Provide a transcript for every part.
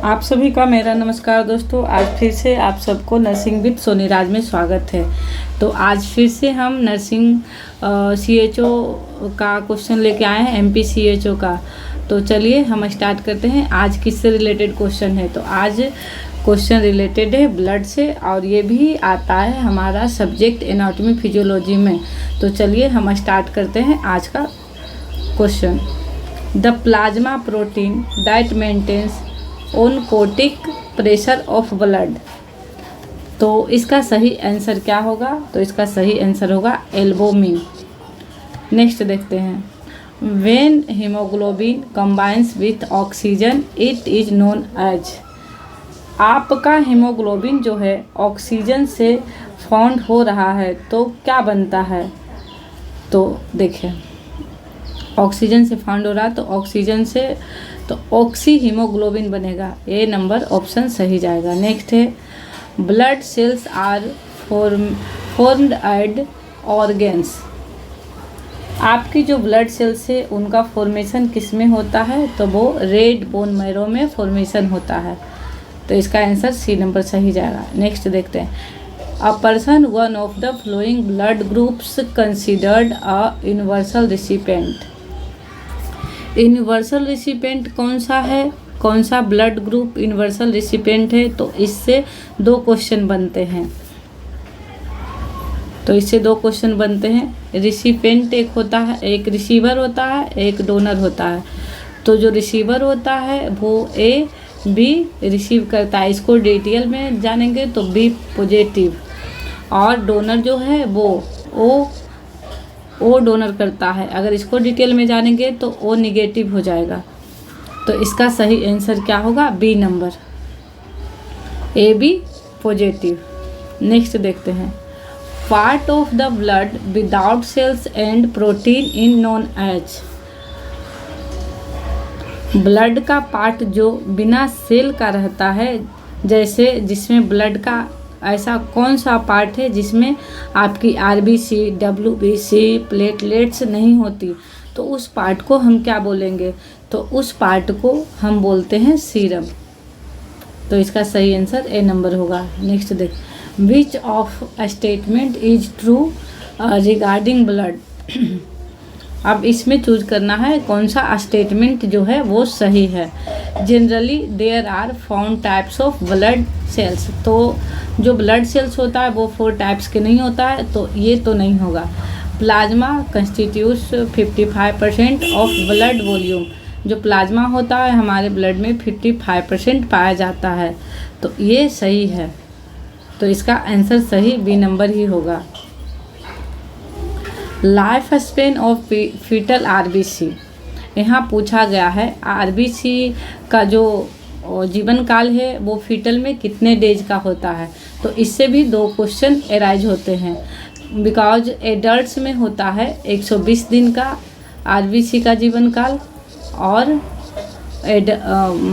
आप सभी का मेरा नमस्कार दोस्तों। आज फिर से आप सबको नर्सिंग विद सोनी राज में स्वागत है। तो आज फिर से हम नर्सिंग CHO का क्वेश्चन लेके आए हैं, MP CHO का। तो चलिए हम स्टार्ट करते हैं। आज किससे रिलेटेड क्वेश्चन है? तो आज क्वेश्चन रिलेटेड है ब्लड से, और ये भी आता है हमारा सब्जेक्ट एनाटॉमी फिजियोलॉजी में। तो चलिए हम स्टार्ट करते हैं आज का question. The plasma protein that maintains oncotic pressure of blood. तो इसका सही आंसर क्या होगा? तो इसका सही आंसर होगा एल्बुमिन। नेक्स्ट देखते हैं। When haemoglobin combines with oxygen it is known as. आपका हीमोग्लोबिन जो है ऑक्सीजन से फाउंड हो रहा है तो क्या बनता है? तो देखिए, ऑक्सीजन से फाउंड हो रहा है तो ऑक्सीजन से तो ऑक्सी हीमोग्लोबिन बनेगा। ए नंबर ऑप्शन सही जाएगा। नेक्स्ट है blood cells are formed at organs. आपकी जो ब्लड सेल्स है उनका फॉर्मेशन किस में होता है? तो वो रेड बोन मैरो में फॉर्मेशन होता है। तो इसका आंसर सी नंबर सही जाएगा। नेक्स्ट देखते हैं। A person one of the flowing blood groups considered a universal recipient. Universal recipient कौन सा है? कौन सा ब्लड ग्रुप यूनिवर्सल रिसिपेंट है? तो इससे दो क्वेश्चन बनते हैं। रिसिपेंट एक होता है, एक रिसीवर होता है, एक डोनर होता है। तो जो रिसीवर होता है वो B रिसीव करता है। इसको डिटेल में जानेंगे तो B पॉजिटिव, और डोनर जो है वो O डोनर करता है। अगर इसको डिटेल में जानेंगे तो O निगेटिव हो जाएगा। तो इसका सही आंसर क्या होगा? B number, AB positive. Next देखते हैं। Part of the blood without cells and protein in known as. Blood का पार्ट जो बिना सेल का रहता है, जैसे जिसमें ब्लड का ऐसा कौन सा पार्ट है जिसमें आपकी RBC, WBC, प्लेटलेट्स नहीं होती? तो उस पार्ट को हम क्या बोलेंगे? तो उस पार्ट को हम बोलते हैं सीरम। तो इसका सही आंसर ए नंबर होगा। नेक्स्ट देख। Which of statement is true regarding blood. अब इसमें चूज करना है कौन सा स्टेटमेंट जो है वो सही है। Generally there are found types of blood cells. तो जो ब्लड सेल्स होता है वो 4 टाइप्स के नहीं होता है, तो ये तो नहीं होगा। Plasma constitutes 55% of blood volume. जो प्लाज्मा होता है हमारे ब्लड में 55% पाया जाता है, तो ये सही है। तो इसका आंसर सही B नंबर ही होगा। Life span of fetal RBC। यहाँ पूछा गया है RBC का जो जीवन काल है वो फीटल में कितने डेज का होता है। तो इससे भी दो क्वेश्चन एराइज होते हैं। बिकॉज एडल्ट्स में होता है 120 दिन का RBC का जीवन काल, और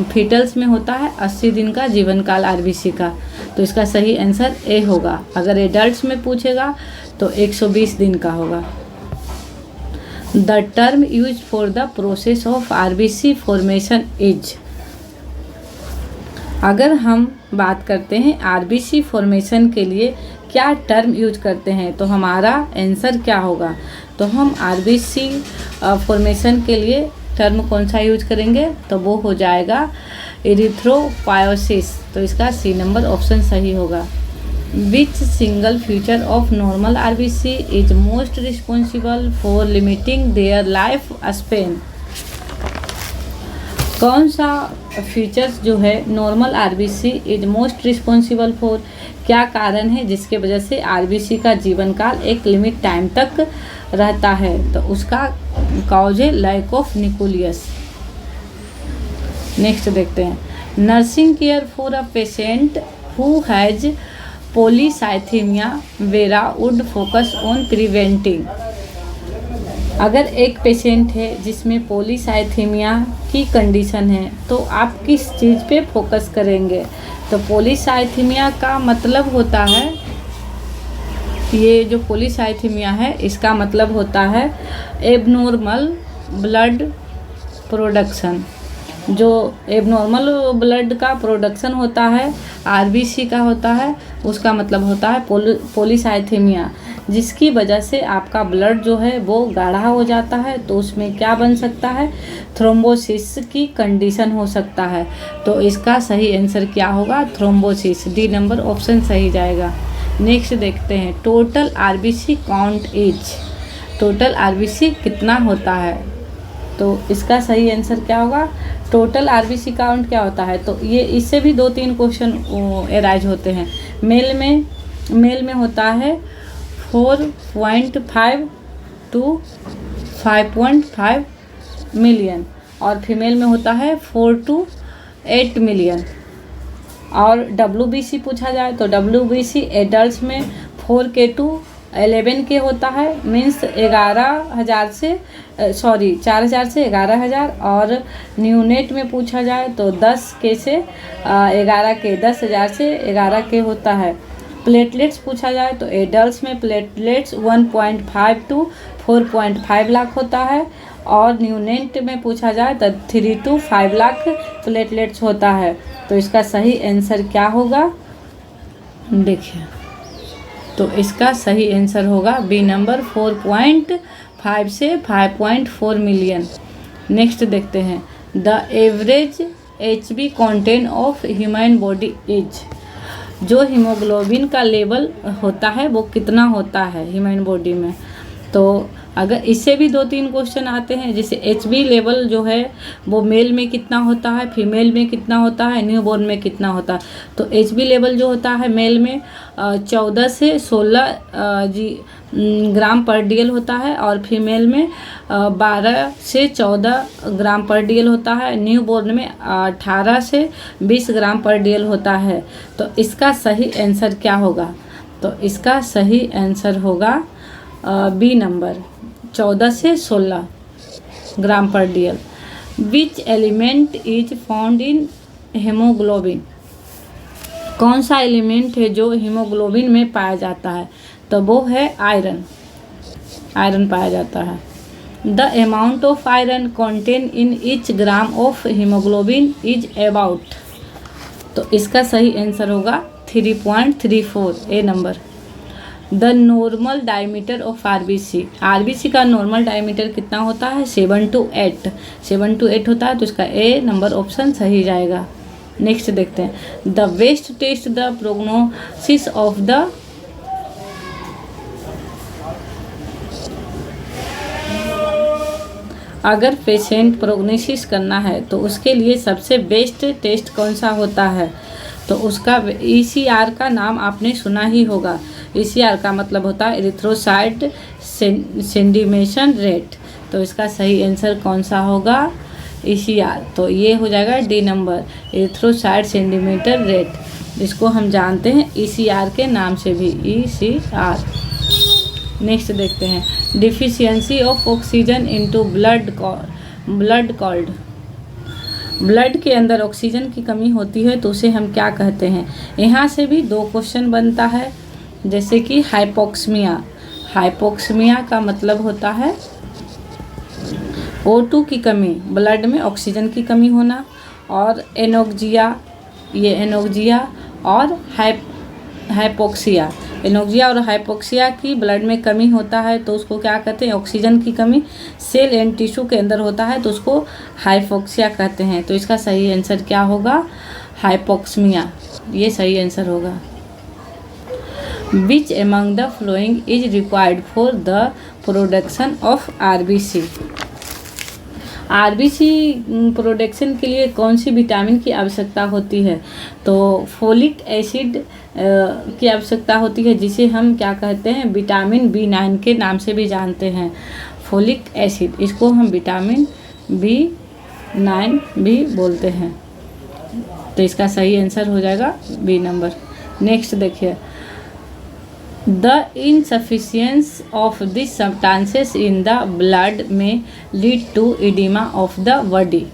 फीटल्स में होता है 80 दिन का जीवन काल RBC का। तो इसका सही आंसर ए होगा। अगर एडल्ट्स में पूछेगा तो 120 दिन का होगा। The term use for the process of RBC formation is. अगर हम बात करते हैं RBC फॉर्मेशन के लिए क्या टर्म यूज करते हैं, तो हमारा आंसर क्या होगा? तो हम RBC फॉर्मेशन के लिए टर्म कौन सा यूज करेंगे? तो वो हो जाएगा इरिथ्रोपायोसिस। तो इसका C नंबर ऑप्शन सही होगा। विच single feature of normal RBC is most responsible for limiting their life span. कौन सा फीचर्स जो है normal RBC is most responsible for, क्या कारण है जिसके वजह से RBC का जीवन काल एक लिमिट टाइम तक रहता है? तो उसका कॉज है लैक ऑफ न्यूक्लियस। नेक्स्ट देखते हैं। Nursing care for a patient who has polycythaemia vera would focus on preventing. अगर एक पेशेंट है जिसमें पॉलीसाइथेमिया की कंडीशन है तो आप किस चीज़ पे फोकस करेंगे? तो पॉलीसाइथेमिया का मतलब होता है, ये जो पॉलीसाइथेमिया है इसका मतलब होता है एबनॉर्मल ब्लड प्रोडक्शन। जो एबनॉर्मल ब्लड का प्रोडक्शन होता है आरबीसी का होता है, उसका मतलब होता है पॉलीसाइथेमिया, जिसकी वजह से आपका ब्लड जो है वो गाढ़ा हो जाता है। तो उसमें क्या बन सकता है, थ्रोम्बोसिस की कंडीशन हो सकता है। तो इसका सही आंसर क्या होगा, थ्रोम्बोसिस। डी नंबर ऑप्शन सही जाएगा। नेक्स्ट देखते हैं, total RBC count is, total RBC कितना होता है। तो इसका सही आंसर क्या होगा, टोटल आरबीसी काउंट क्या होता है। तो ये इससे भी 2-3 क्वेश्चन एराइज होते हैं। मेल में होता है 4.5 to 5.5 मिलियन और फीमेल में होता है 4 to 8 मिलियन। और WBC पूछा जाए तो WBC एडल्ट में 4K to 11K होता है, मीन्स 4,000 से 11,000। और न्यूनेट में पूछा जाए तो 10K से 11K, 10,000 से 11K होता है। प्लेटलेट्स पूछा जाए तो एडल्ट में प्लेटलेट्स 1.5 to 4.5 लाख होता है। और न्यूनेट में पूछा जाए तो 3 to 5 लाख प्लेटलेट्स होता है। तो इसका सही आंसर क्या होगा, देखिए, तो इसका सही आंसर होगा बी नंबर 4.5 से 5.4 मिलियन। नेक्स्ट देखते हैं, the average HB content of human body is, जो हीमोग्लोबिन का लेवल होता है वो कितना होता है ह्यूमन बॉडी में। तो अगर इससे भी 2-3 क्वेश्चन आते हैं, जैसे HB लेवल जो है वो मेल में कितना होता है, फीमेल में कितना होता है, न्यूबॉर्न में कितना होता है। तो HB लेवल जो होता है मेल में 14 से 16 ग्राम पर DL होता है और फीमेल में 12 से 14 ग्राम पर DL होता है। न्यूबॉर्न में 18 से 20 ग्राम पर DL होता है। तो इसका सही आंसर क्या होगा, तो इसका सही आंसर होगा बी नंबर 14 से 16 ग्राम पर DL। Which element is found in haemoglobin, कौन सा एलिमेंट है जो हीमोग्लोबिन में पाया जाता है। तो वो है आयरन, आयरन पाया जाता है। The amount of iron content in each gram of haemoglobin is about, तो इसका सही आंसर होगा 3.34, A number. The normal diameter of RBC का नॉर्मल डायमीटर कितना होता है, 7 to 8, 7 to 8 होता है। तो इसका ए नंबर ऑप्शन सही जाएगा। नेक्स्ट देखते हैं, the best test the prognosis of the, अगर पेशेंट प्रोग्नोसिस करना है तो उसके लिए सबसे बेस्ट टेस्ट कौन सा होता है। तो उसका ECR का नाम आपने सुना ही होगा। ECR का मतलब होता है एरिथ्रोसाइट सेंडिमेशन रेट। तो इसका सही आंसर कौन सा होगा, ECR। तो ये हो जाएगा D number, erythrocyte centimetre rate, जिसको हम जानते हैं ECR के नाम से भी, ECR। नेक्स्ट देखते हैं, deficiency of oxygen into blood called, blood के अंदर ऑक्सीजन की कमी होती है तो उसे हम क्या कहते हैं। यहाँ से भी 2 क्वेश्चन बनता है, जैसे कि हाइपोक्सिमिया, हाइपोक्सिमिया का मतलब होता है O2 की कमी, ब्लड में ऑक्सीजन की कमी होना। और एनोक्सिया, ये एनोक्सिया और हाइपोक्सिया, एनोक्सिया और हाइपोक्सिया की ब्लड में कमी होता है तो उसको क्या कहते हैं, ऑक्सीजन की कमी सेल एंड टिश्यू के अंदर होता है तो उसको हाइपोक्सिया कहते हैं। तो इसका सही आंसर क्या होगा, हाइपोक्सिमिया, ये सही आंसर होगा। Which among the following is required for the production of RBC, RBC production के लिए कौन सी विटामिन की आवश्यकता होती है। तो फोलिक एसिड की आवश्यकता होती है, जिसे हम क्या कहते हैं, विटामिन B9 के नाम से भी जानते हैं, फोलिक एसिड, इसको हम विटामिन B9 भी बोलते हैं। तो इसका सही आंसर हो जाएगा बी नंबर। नेक्स्ट देखिए, the insufficiency of this substances in the blood में lead to oedema of the body.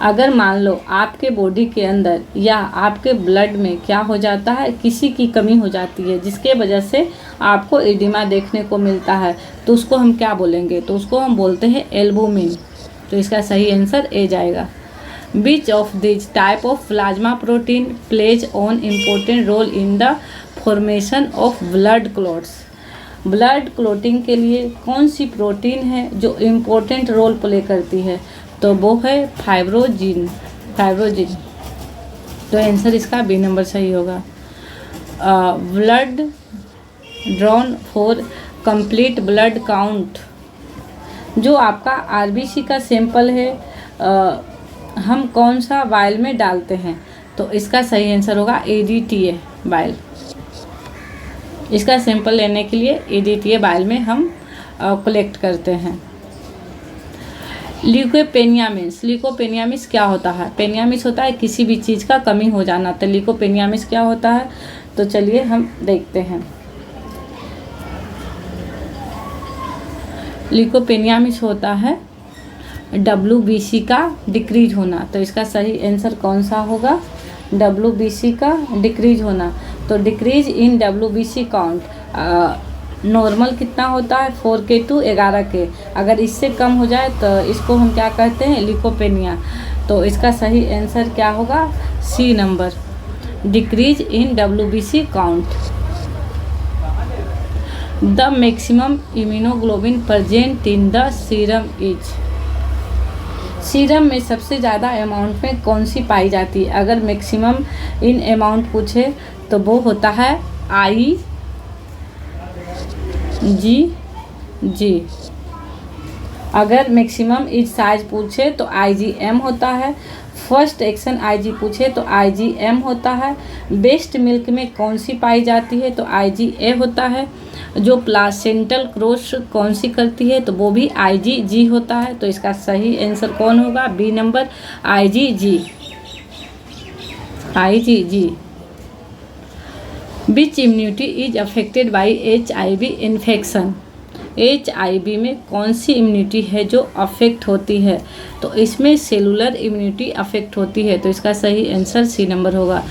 अगर मान लो आपके बॉडी के अंदर या आपके ब्लड में क्या हो जाता है, किसी की कमी हो जाती है जिसके वजह से आपको इडिमा देखने को मिलता है, तो उसको हम क्या बोलेंगे, तो उसको हम बोलते हैं एल्बुमिन। तो इसका सही आंसर ए जाएगा। Which of this type of plasma protein plays an important role in the formation of blood clots. Blood clotting के लिए कौन सी प्रोटीन है जो इम्पोर्टेंट रोल प्ले करती है? तो वो है फाइब्रोजिन। तो आंसर इसका बी नंबर सही होगा। Blood drawn for complete blood count, जो आपका आरबीसी का सैंपल है हम कौन सा वायल में डालते हैं? तो इसका सही आंसर होगा ADTA वायल। इसका सैंपल लेने के लिए ADTA वायल में हम कलेक्ट करते हैं। ल्यूकोपेनिया मीन्स क्या होता है? पेनिया मीन्स होता है किसी भी चीज़ का कमी हो जाना। तो ल्यूकोपेनिया मीन्स क्या होता है? तो चलिए हम देखते हैं। ल्यूकोपेनिया मीन्स होता है WBC का डिक्रीज होना। तो इसका सही आंसर कौन सा होगा? WBC का डिक्रीज होना। तो decrease in WBC count, normal कितना होता है 4K to 11K, अगर इससे कम हो जाए तो इसको हम क्या कहते हैं? ल्यूकोपेनिया। तो इसका सही आंसर क्या होगा? C number, decrease in WBC count. The maximum immunoglobulin present in the serum is, serum में सबसे ज़्यादा अमाउंट में कौन सी पाई जाती है? अगर मैक्सिमम इन अमाउंट पूछे तो वो होता है IgG। अगर मैक्सिमम इज साइज पूछे तो IgM होता है। फर्स्ट एक्शन IG पूछे तो IgM होता है। बेस्ट मिल्क में कौन सी पाई जाती है? तो IgA होता है। जो प्लासेंटल क्रॉस कौन सी करती है? तो वो भी IgG होता है। तो इसका सही आंसर कौन होगा? B number, IgG। Which immunity is affected by HIV infection, HIV में कौन सी इम्यूनिटी है जो अफेक्ट होती है? तो इसमें सेलुलर इम्यूनिटी अफेक्ट होती है। तो इसका सही आंसर C नंबर होगा।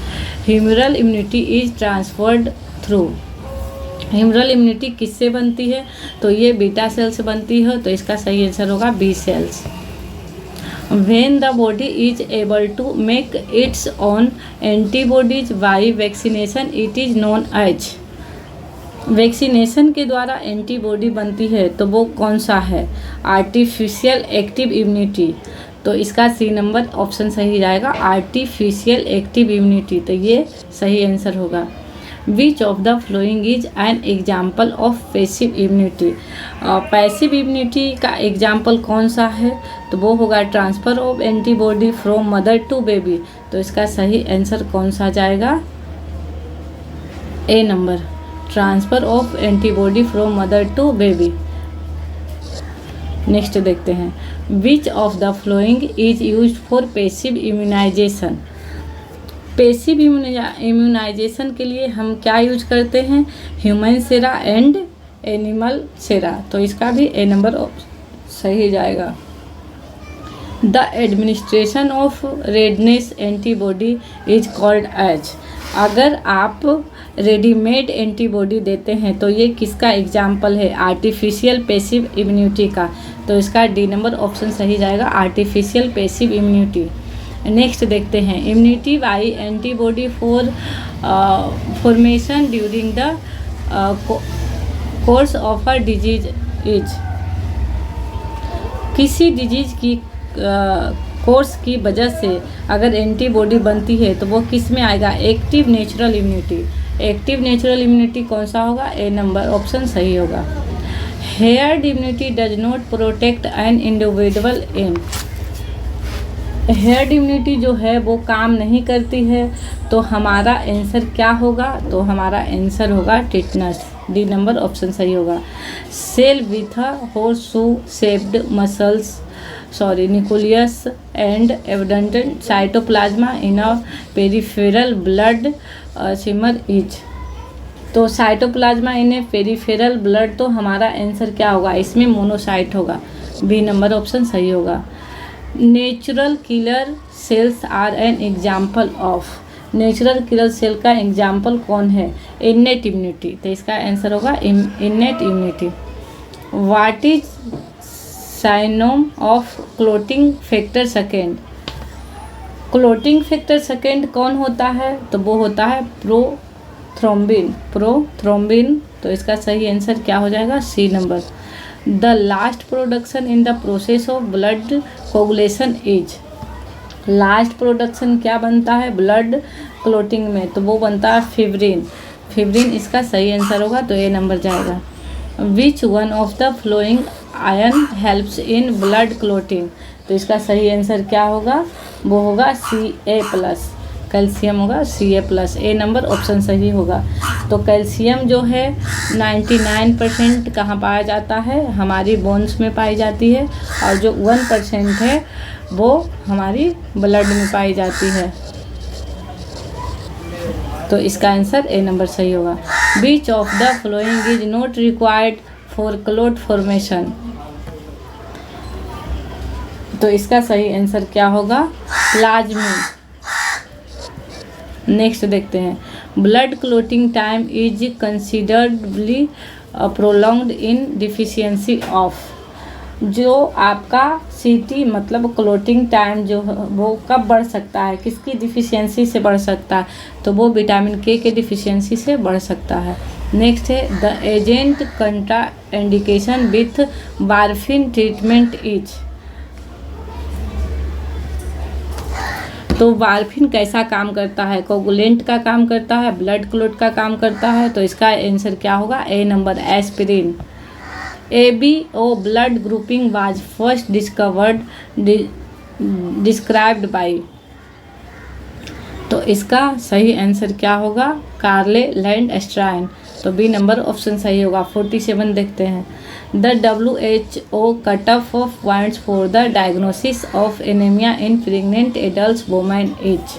Humoral immunity is transferred through, humoral immunity किससे बनती है? तो ये बीटा सेल से बनती है। तो इसका सही आंसर होगा B cells. When the body is able to make its own antibodies by vaccination, it is known as, vaccination के द्वारा एंटीबॉडी बनती है तो वो कौन सा है? Artificial active immunity. तो इसका C नंबर ऑप्शन सही जाएगा, आर्टिफिशियल एक्टिव इम्यूनिटी। तो ये सही आंसर होगा। Which of the following is an example of passive immunity, passive immunity का एग्जाम्पल कौन सा है? तो वो होगा transfer of antibody from mother to baby. तो इसका सही आंसर कौन सा जाएगा? A number, transfer of antibody from mother to baby. Next देखते हैं। Which of the following is used for passive immunisation, passive immunisation के लिए हम क्या यूज करते हैं? Human Sera and animal sera. तो इसका भी A नंबर सही जाएगा। The administration of redness antibody is called as, अगर आप रेडीमेड एंटीबॉडी देते हैं तो ये किसका एग्जाम्पल है? आर्टिफिशियल पैसिव इम्यूनिटी का। तो इसका D नंबर ऑप्शन सही जाएगा, आर्टिफिशियल पैसिव इम्यूनिटी। नेक्स्ट देखते हैं। Immunity by antibody for formation during the course of a disease is, किसी डिजीज की कोर्स की वजह से अगर एंटीबॉडी बनती है तो वो किस में आएगा? Active natural immunity. Active natural immunity कौन सा होगा? A नंबर ऑप्शन सही होगा। Heard immunity does not protect an individual in, heard immunity जो है वो काम नहीं करती है। तो हमारा आंसर क्या होगा? तो हमारा आंसर होगा टिटनस। D नंबर ऑप्शन सही होगा। Cell with horse shoe shaped muscles, nucleus and abundant cytoplasm in a peripheral blood smear is, तो cytoplasm in a peripheral blood. तो हमारा आंसर क्या होगा? इसमें मोनोसाइट होगा। B नंबर ऑप्शन सही होगा। Natural killer cells are an example of, natural killer cell का एग्जाम्पल कौन है? Innate immunity. तो इसका आंसर होगा innate immunity. What is synonym of clotting factor second, clotting factor second कौन होता है? तो वो होता है प्रोथ्रोम्बिन। तो इसका सही आंसर क्या हो जाएगा? C number. The last production in the process of blood coagulation is, last production क्या बनता है ब्लड क्लोटिंग में? तो वो बनता है फिब्रिन इसका सही आंसर होगा, तो ए नंबर जाएगा। Which one of the flowing ion helps in blood clotting? तो इसका सही आंसर क्या होगा? वो होगा Ca+, कैल्शियम होगा Ca+, ए नंबर ऑप्शन सही होगा। तो कैल्शियम जो है 99% कहाँ पाया जाता है? हमारी बोन्स में पाई जाती है, और जो 1% है वो हमारी ब्लड में पाई जाती है। तो इसका आंसर ए नंबर सही होगा। Which of the following is not required for clot formation? तो इसका सही आंसर क्या होगा? प्लाज्मिन। नेक्स्ट देखते हैं, blood clotting time is considerably prolonged in deficiency of. जो आपका CT मतलब क्लोटिंग टाइम जो है वो कब बढ़ सकता है, किसकी डिफिशियंसी से बढ़ सकता है? तो वो विटामिन K के डिफिशियंसी से बढ़ सकता है। नेक्स्ट है, the agent contraindication with warfarin treatment is. तो वारफिन कैसा काम करता है? कोगुलेंट का काम करता है, ब्लड क्लोट का काम करता है। तो इसका आंसर क्या होगा? A number aspirin. ABO blood grouping was first described by. तो इसका सही आंसर क्या होगा? कार्ले लैंडस्ट्राइन। तो बी नंबर ऑप्शन सही होगा। 47 देखते हैं, the WHO cut off points for the diagnosis of anaemia in pregnant adult women as.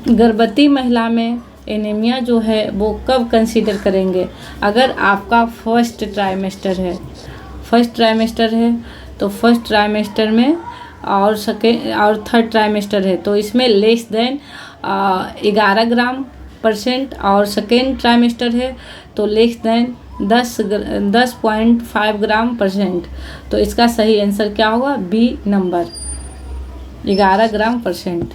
गर्भवती महिला में एनीमिया जो है वो कब कंसीडर करेंगे? अगर आपका फर्स्ट ट्राइमेस्टर है तो फर्स्ट ट्राइमेस्टर में और सेकेंड और थर्ड ट्राइमेस्टर है तो इसमें लेस देन 11 ग्राम % और सेकेंड ट्राइमेस्टर है तो लेस देन 10.5 ग्राम %। तो इसका सही आंसर क्या होगा? बी नंबर 11 ग्राम %।